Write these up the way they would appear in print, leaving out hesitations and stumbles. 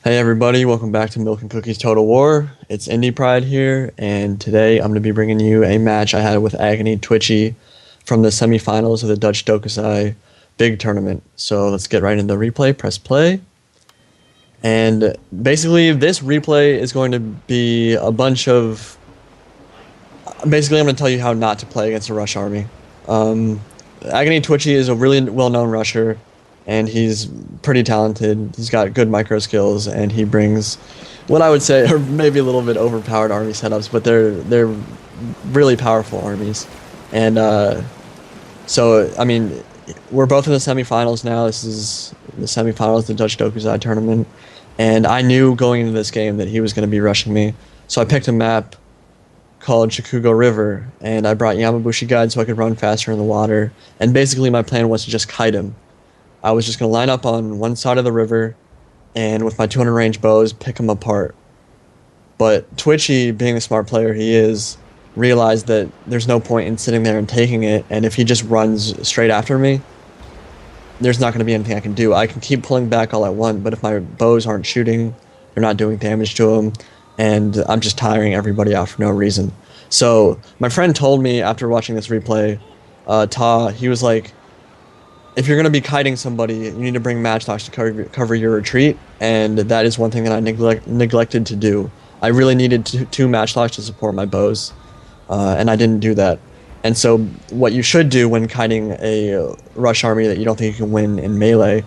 Hey everybody, welcome back to Milk and Cookies Total War. It's Indypride here, and today I'm going to be bringing you a match I had with AggonyTwitchy from the semifinals of the Dutch Dokuzai Big Tournament. So let's get right into the replay, press play. And basically this replay is going to be a bunch of... Basically I'm going to tell you how not to play against a rush army. AggonyTwitchy is a really well-known rusher, and he's pretty talented. He's got good micro skills, and he brings what I would say are maybe a little bit overpowered army setups, but they're really powerful armies. And so I mean, we're both in the semifinals now. This is the semifinals of the Dutch Dokuzai tournament, and I knew going into this game that he was going to be rushing me. So I picked a map called Chikugo River, and I brought Yamabushi Guide so I could run faster in the water. And basically my plan was to just kite him. I was just going to line up on one side of the river and with my 200 range bows pick him apart. But Twitchy, being the smart player he is, realized that there's no point in sitting there and taking it, and if he just runs straight after me, there's not going to be anything I can do. I can keep pulling back all I want, but if my bows aren't shooting, they're not doing damage to him, and I'm just tiring everybody out for no reason. So my friend told me after watching this replay, he was like, if you're going to be kiting somebody, you need to bring matchlocks to cover your retreat, and that is one thing that I neglected to do. I really needed two matchlocks to support my bows, and I didn't do that. And so what you should do when kiting a rush army that you don't think you can win in melee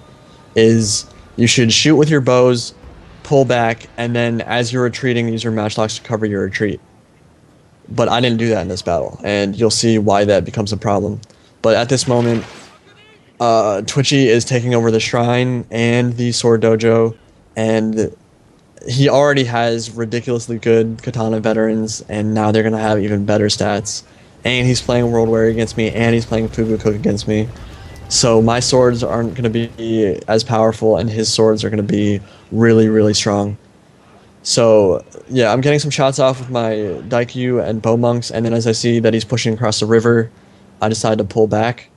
is you should shoot with your bows, pull back, and then as you're retreating, use your matchlocks to cover your retreat. But I didn't do that in this battle, and you'll see why that becomes a problem. But at this moment, Twitchy is taking over the shrine and the sword dojo, and he already has ridiculously good katana veterans, and now they're going to have even better stats. And he's playing World Warrior against me, and he's playing Fugu Cook against me. So my swords aren't going to be as powerful, and his swords are going to be really, really strong. So yeah, I'm getting some shots off with my Daikyu and Bow Monks, and then as I see that he's pushing across the river, I decide to pull back.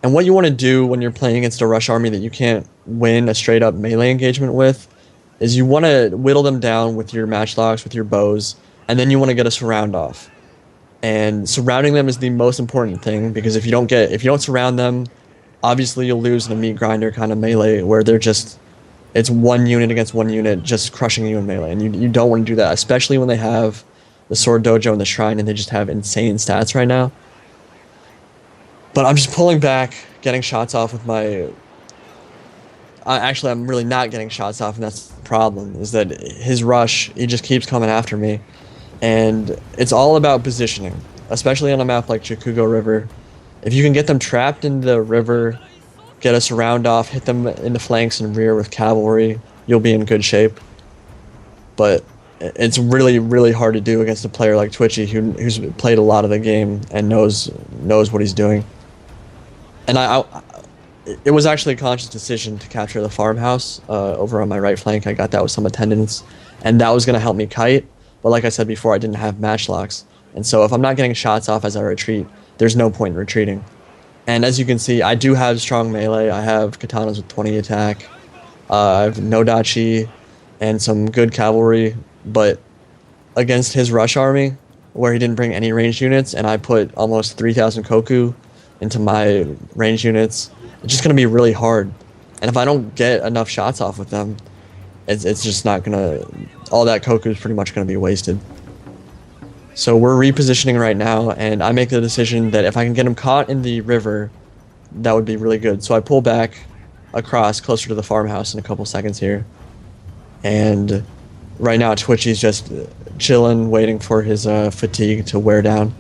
And what you want to do when you're playing against a rush army that you can't win a straight up melee engagement with is you want to whittle them down with your matchlocks, with your bows, and then you want to get a surround off. And surrounding them is the most important thing, because if you don't surround them, obviously you'll lose in a meat grinder kind of melee where it's one unit against one unit just crushing you in melee, and you don't want to do that, especially when they have the sword dojo and the shrine and they just have insane stats right now. But I'm just pulling back, getting shots off with my... Actually, I'm really not getting shots off, and that's the problem, is that his rush, he just keeps coming after me. And it's all about positioning, especially on a map like Chikugo River. If you can get them trapped in the river, get a surround off, hit them in the flanks and rear with cavalry, you'll be in good shape. But it's really, really hard to do against a player like Twitchy who's played a lot of the game and knows what he's doing. And it was actually a conscious decision to capture the farmhouse over on my right flank. I got that with some attendants, and that was going to help me kite. But like I said before, I didn't have matchlocks. And so if I'm not getting shots off as I retreat, there's no point in retreating. And as you can see, I do have strong melee. I have katanas with 20 attack. I have no dachi and some good cavalry. But against his rush army, where he didn't bring any ranged units, and I put almost 3,000 koku into my ranged units, it's just going to be really hard. And if I don't get enough shots off with them, it's just not going to... All that koku is pretty much going to be wasted. So we're repositioning right now, and I make the decision that if I can get him caught in the river, that would be really good. So I pull back across closer to the farmhouse in a couple seconds here. And right now Twitchy's just chilling, waiting for his fatigue to wear down.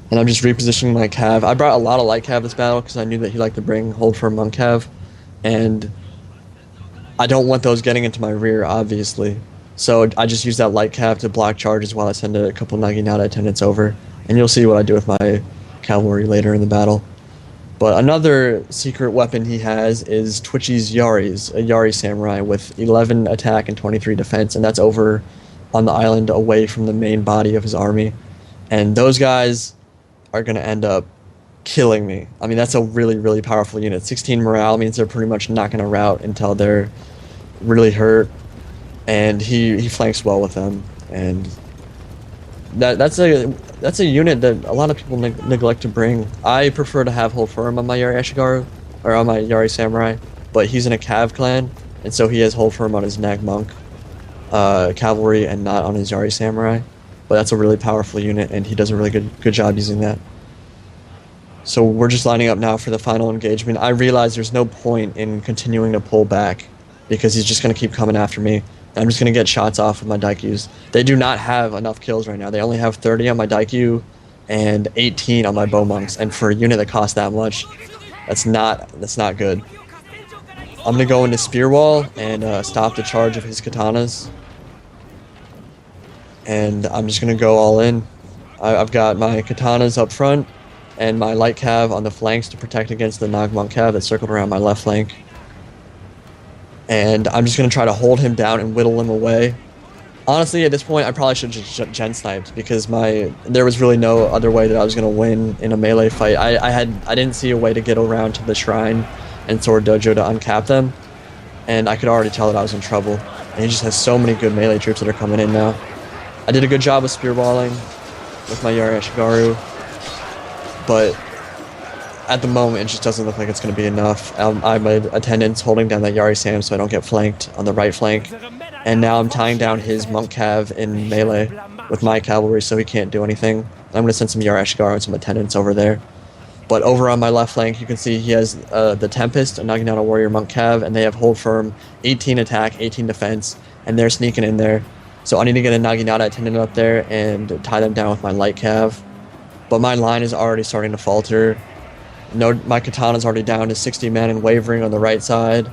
And I'm just repositioning my cav. I brought a lot of light cav this battle because I knew that he liked to bring hold for monk cav, and I don't want those getting into my rear, obviously. So I just use that light cav to block charges while I send a couple Naginata attendants over, and you'll see what I do with my cavalry later in the battle. But another secret weapon he has is Twitchy's Yaris, a Yari samurai with 11 attack and 23 defense, and that's over on the island away from the main body of his army. And those guys are going to end up killing me. I mean, that's a really, really powerful unit. 16 morale means they're pretty much not going to rout until they're really hurt, and he flanks well with them, and that's a unit that a lot of people neglect to bring. I prefer to have hold firm on my Yari Ashigaru, or on my Yari Samurai, but he's in a Cav clan, and so he has hold firm on his Nag Monk cavalry and not on his Yari Samurai. But that's a really powerful unit, and he does a really good job using that. So we're just lining up now for the final engagement. I realize there's no point in continuing to pull back because he's just going to keep coming after me. I'm just going to get shots off with my Daikyus. They do not have enough kills right now. They only have 30 on my Daikyu and 18 on my bow monks. And for a unit that costs that much, that's not good. I'm going to go into Spear Wall and stop the charge of his katanas. And I'm just going to go all in. I've got my katanas up front and my light cav on the flanks to protect against the Nag Monk cav that circled around my left flank. And I'm just going to try to hold him down and whittle him away. Honestly, at this point, I probably should have just gen sniped because there was really no other way that I was going to win in a melee fight. I didn't see a way to get around to the shrine and Sword Dojo to uncap them, and I could already tell that I was in trouble. And he just has so many good melee troops that are coming in now. I did a good job of spearballing with my Yari Ashigaru, but at the moment it just doesn't look like it's going to be enough. I'm attendants holding down that Yari Sam so I don't get flanked on the right flank, and now I'm tying down his Monk Cav in melee with my cavalry so he can't do anything. I'm going to send some Yari Ashigaru and some attendants over there. But over on my left flank, you can see he has the Tempest, a Naginata Warrior Monk Cav, and they have hold firm, 18 attack, 18 defense, and they're sneaking in there. So I need to get a Naginata attendant up there and tie them down with my light cav. But my line is already starting to falter. No, my Katana's already down to 60 men and wavering on the right side,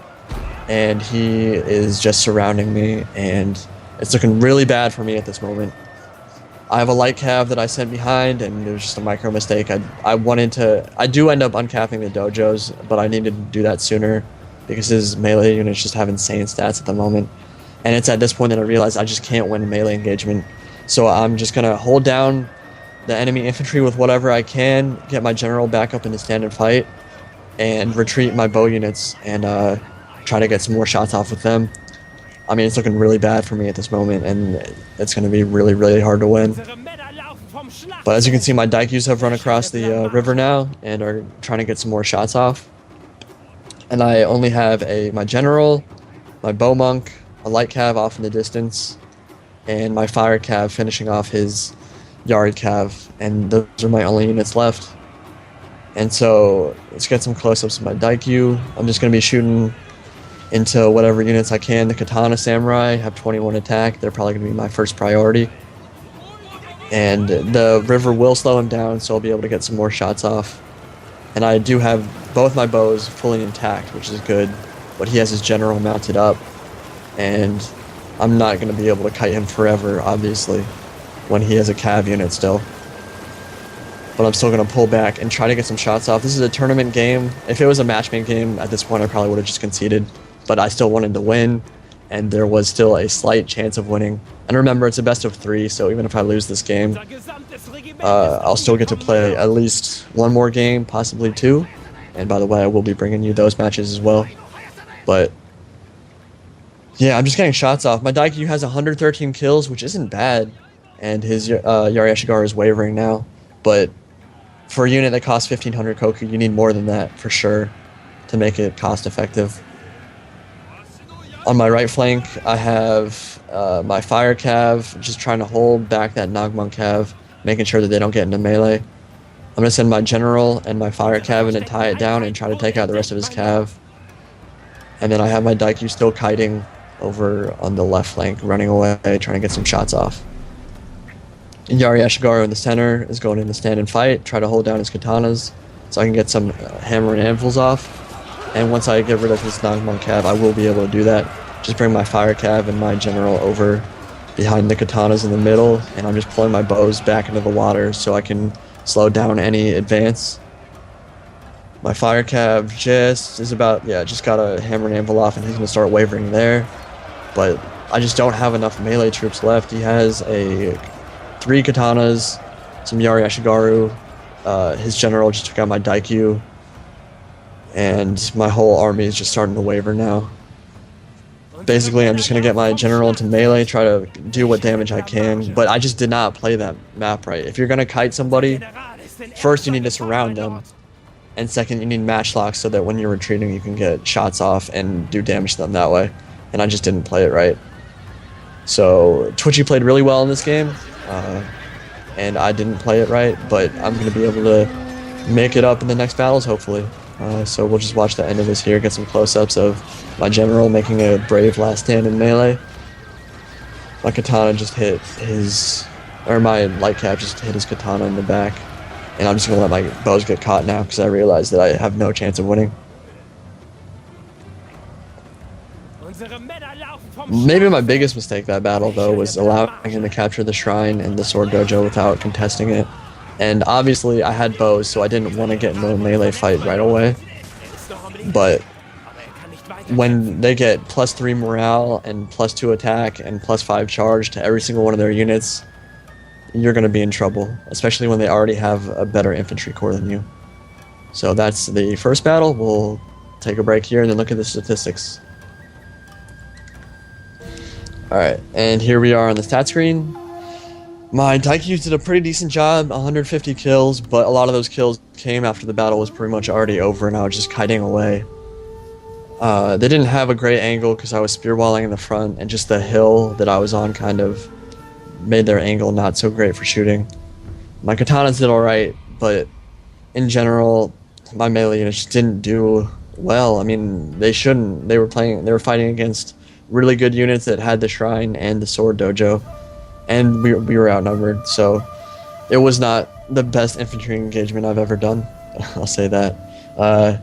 and he is just surrounding me, and it's looking really bad for me at this moment. I have a light cav that I sent behind, and it was just a micro mistake. I do end up uncapping the dojos, but I needed to do that sooner because his melee units just have insane stats at the moment. And it's at this point that I realize I just can't win a melee engagement. So I'm just going to hold down the enemy infantry with whatever I can, get my general back up in the stand and fight, and retreat my bow units and try to get some more shots off with them. I mean, it's looking really bad for me at this moment, and it's going to be really, really hard to win. But as you can see, my Daikyus have run across the river now and are trying to get some more shots off. And I only have my general, my bow monk, a light cav off in the distance, and my fire cav finishing off his Yari cav, and those are my only units left. And so let's get some close-ups of my Daikyu. I'm just going to be shooting into whatever units I can. The Katana Samurai have 21 attack. They're probably going to be my first priority. And the river will slow him down, so I'll be able to get some more shots off. And I do have both my bows fully intact, which is good, but he has his general mounted up, and I'm not going to be able to kite him forever, obviously, when he has a cav unit still. But I'm still going to pull back and try to get some shots off. This is a tournament game. If it was a matchmade game, at this point I probably would have just conceded, but I still wanted to win, and there was still a slight chance of winning. And remember, it's a best of 3, so even if I lose this game, I'll still get to play at least one more game, possibly 2. And by the way, I will be bringing you those matches as well. But yeah, I'm just getting shots off. My Daikyu has 113 kills, which isn't bad, and his Yari Ashigaru is wavering now. But for a unit that costs 1,500 Koku, you need more than that for sure to make it cost effective. On my right flank, I have my fire cav, just trying to hold back that Nagmon cav, making sure that they don't get into melee. I'm going to send my general and my fire cav in and tie it down and try to take out the rest of his cav. And then I have my Daikyu still kiting over on the left flank, running away, trying to get some shots off. And Yari Ashigaru in the center is going in to stand and fight, try to hold down his katanas so I can get some hammer and anvils off. And once I get rid of his Nagmon cav, I will be able to do that. Just bring my fire cav and my general over behind the katanas in the middle, and I'm just pulling my bows back into the water so I can slow down any advance. My fire cav just got a hammer and anvil off, and he's going to start wavering there. But I just don't have enough melee troops left. He has 3 katanas, some Yari Ashigaru, his general just took out my Daikyu, and my whole army is just starting to waver now. Basically, I'm just going to get my general into melee, try to do what damage I can, but I just did not play that map right. If you're going to kite somebody, first you need to surround them, and second you need matchlocks so that when you're retreating you can get shots off and do damage to them that way, and I just didn't play it right. So Twitchy played really well in this game, and I didn't play it right, but I'm going to be able to make it up in the next battles, hopefully. So we'll just watch the end of this here, get some close-ups of my general making a brave last stand in melee. My katana just hit his, or my light cap just hit his katana in the back, and I'm just going to let my bows get caught now because I realize that I have no chance of winning. Maybe my biggest mistake that battle, though, was allowing him to capture the shrine and the sword dojo without contesting it. And obviously I had bows, so I didn't want to get into a melee fight right away. But when they get +3 morale and +2 attack and +5 charge to every single one of their units, you're going to be in trouble, especially when they already have a better infantry corps than you. So that's the first battle. We'll take a break here and then look at the statistics. Alright, and here we are on the stat screen. My Daikyu did a pretty decent job, 150 kills, but a lot of those kills came after the battle was pretty much already over and I was just kiting away. They didn't have a great angle because I was spear walling in the front, and just the hill that I was on kind of made their angle not so great for shooting. My katanas did alright, but in general, my melee units just didn't do well. I mean, they shouldn't. They were fighting against really good units that had the shrine and the sword dojo, and we were outnumbered, so it was not the best infantry engagement I've ever done. I'll say that.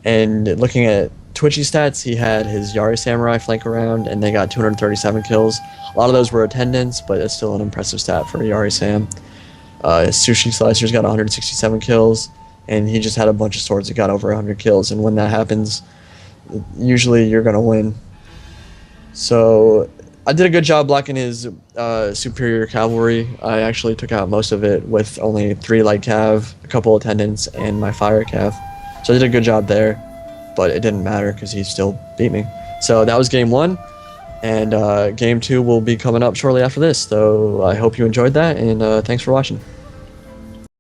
And looking at Twitchy stats, he had his Yari Samurai flank around, and they got 237 kills. A lot of those were attendance, but it's still an impressive stat for Yari Sam. His Sushi Slicers got 167 kills, and he just had a bunch of swords that got over 100 kills, and when that happens, usually you're going to win. So I did a good job blocking his superior cavalry. I actually took out most of it with only 3 light cav, a couple attendants, and my fire cav. So I did a good job there, but it didn't matter because he still beat me. So that was game 1, and game 2 will be coming up shortly after this. So I hope you enjoyed that, and thanks for watching.